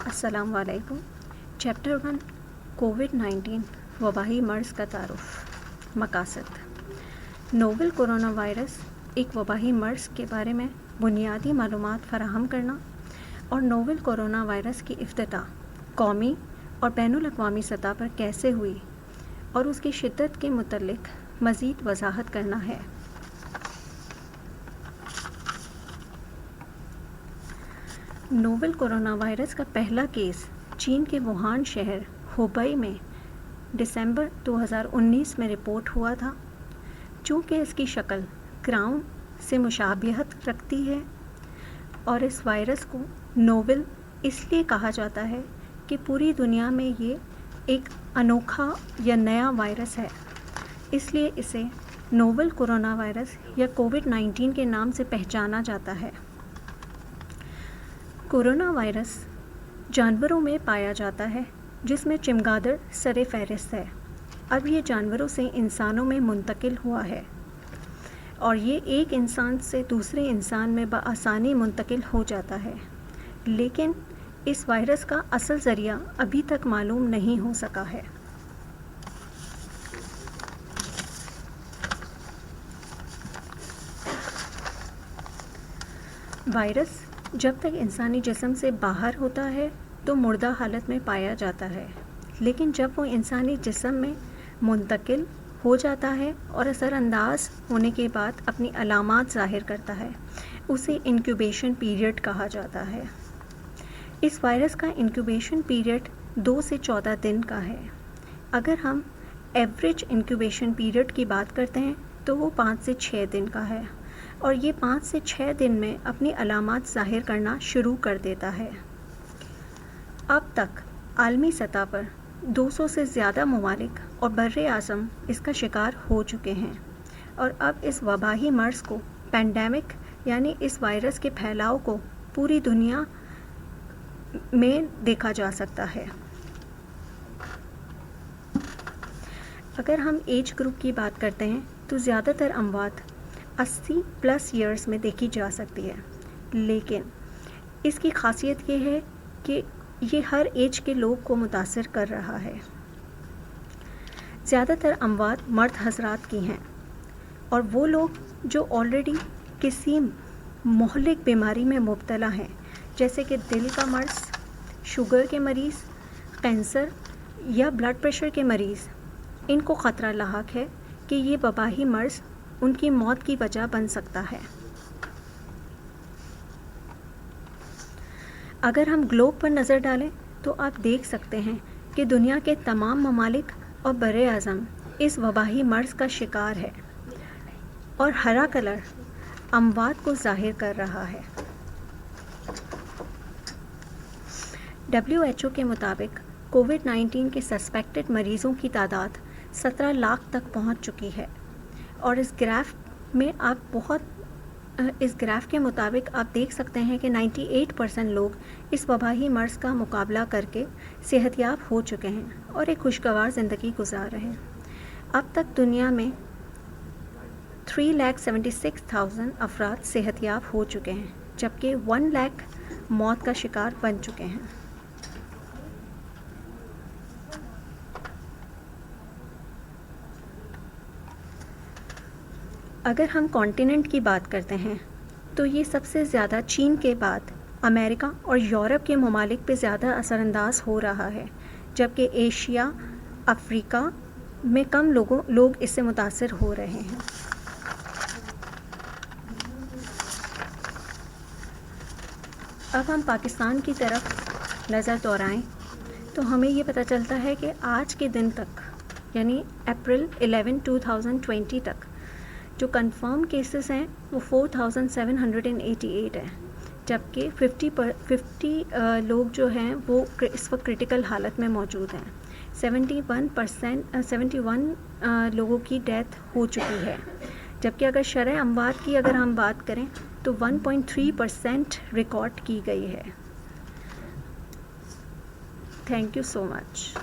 अस्सलाम वालेकुम। चैप्टर 1 कोविड-19 वबाही मर्ज़ का तारुफ। मकासद। नोवेल कोरोना वायरस एक वबाही मर्ज़ के बारे में बुनियादी मालूमात फराहम करना और नोवेल कोरोना वायरस की इफ्तिताह कौमी और बैनुल-अक़वामी सतह पर कैसे हुई और उसकी शिद्दत के मुतल्लिक़ मज़ीद वज़ाहत करना है। नोवेल कोरोना वायरस का पहला केस चीन के वुहान शहर हुबई में दिसंबर 2019 में रिपोर्ट हुआ था। चूँकि इसकी शक्ल क्राउन से मुशाबिहत रखती है और इस वायरस को नोवेल इसलिए कहा जाता है कि पूरी दुनिया में ये एक अनोखा या नया वायरस है, इसलिए इसे नोवेल कोरोना वायरस या कोविड-19 के नाम से पहचाना जाता है। कोरोना वायरस जानवरों में पाया जाता है, जिसमें चमगादड़ सरे फहरिस्त है। अब ये जानवरों से इंसानों में मुंतकिल हुआ है और ये एक इंसान से दूसरे इंसान में बआसानी मुंतकिल हो जाता है, लेकिन इस वायरस का असल ज़रिया अभी तक मालूम नहीं हो सका है। वायरस जब तक इंसानी जिस्म से बाहर होता है तो मुर्दा हालत में पाया जाता है, लेकिन जब वो इंसानी जिस्म में मुंतकिल हो जाता है और असरअंदाज होने के बाद अपनी अलामात ज़ाहिर करता है, उसे इंक्यूबेशन पीरियड कहा जाता है। इस वायरस का इंक्यूबेशन पीरियड 2 से 14 दिन का है। अगर हम एवरेज इंक्यूबेशन पीरियड की बात करते हैं तो वो 5 से 6 दिन का है और ये 5 से 6 दिन में अपनी अलामात ज़ाहिर करना शुरू कर देता है। अब तक आलमी सतह पर 200 से ज़्यादा ममालिक और बर्रे आज़म इसका शिकार हो चुके हैं और अब इस वबाही मर्ज़ को पैंडेमिक यानी इस वायरस के फैलाव को पूरी दुनिया में देखा जा सकता है। अगर हम एज ग्रुप की बात करते हैं तो ज़्यादातर अमवात 80+ ईयर्स में देखी जा सकती है, लेकिन इसकी खासियत ये है कि ये हर एज के लोग को मुतासिर कर रहा है। ज़्यादातर अमवात मर्द हज़रात की हैं और वो लोग जो ऑलरेडी किसी मोहलिक बीमारी में मुब्तला हैं, जैसे कि दिल का मर्ज़, शुगर के मरीज़, कैंसर या ब्लड प्रेशर के मरीज़। इनको ख़तरा लाहक है कि ये वबाही मर्ज़ उनकी मौत की वजह बन सकता है। अगर हम ग्लोब पर नज़र डालें तो आप देख सकते हैं कि दुनिया के तमाम ममालिक और बर्रे आज़म इस वबाही मर्ज़ का शिकार है और हरा कलर अमवात को ज़ाहिर कर रहा है। WHO के मुताबिक कोविड-19 के सस्पेक्टेड मरीज़ों की तादाद 17 लाख तक पहुंच चुकी है और इस ग्राफ के मुताबिक आप देख सकते हैं कि 98% लोग इस वबाही मर्ज़ का मुकाबला करके सेहतयाब हो चुके हैं और एक खुशगवार ज़िंदगी गुजार रहे हैं। अब तक दुनिया में 3,76,000 अफराद सेहतयाब हो चुके हैं, जबकि 1 लाख मौत का शिकार बन चुके हैं। अगर हम कॉन्टिनेंट की बात करते हैं तो ये सबसे ज़्यादा चीन के बाद अमेरिका और यूरोप के ममालिक पे ज़्यादा असरअंदाज हो रहा है, जबकि एशिया, अफ्रीका में कम लोग इससे मुतासिर हो रहे हैं। अब हम पाकिस्तान की तरफ नज़र दौड़ाएं तो हमें ये पता चलता है कि आज के दिन तक यानी अप्रैल 11, 2020 तक जो कंफर्म केसेस हैं वो 4,788 हैं, जबकि 50 लोग जो हैं वो इस वक्त क्रिटिकल हालत में मौजूद हैं। 71 लोगों की डेथ हो चुकी है, जबकि अगर शरह अमवात की अगर हम बात करें तो 1.3% रिकॉर्ड की गई है। Thank you so much.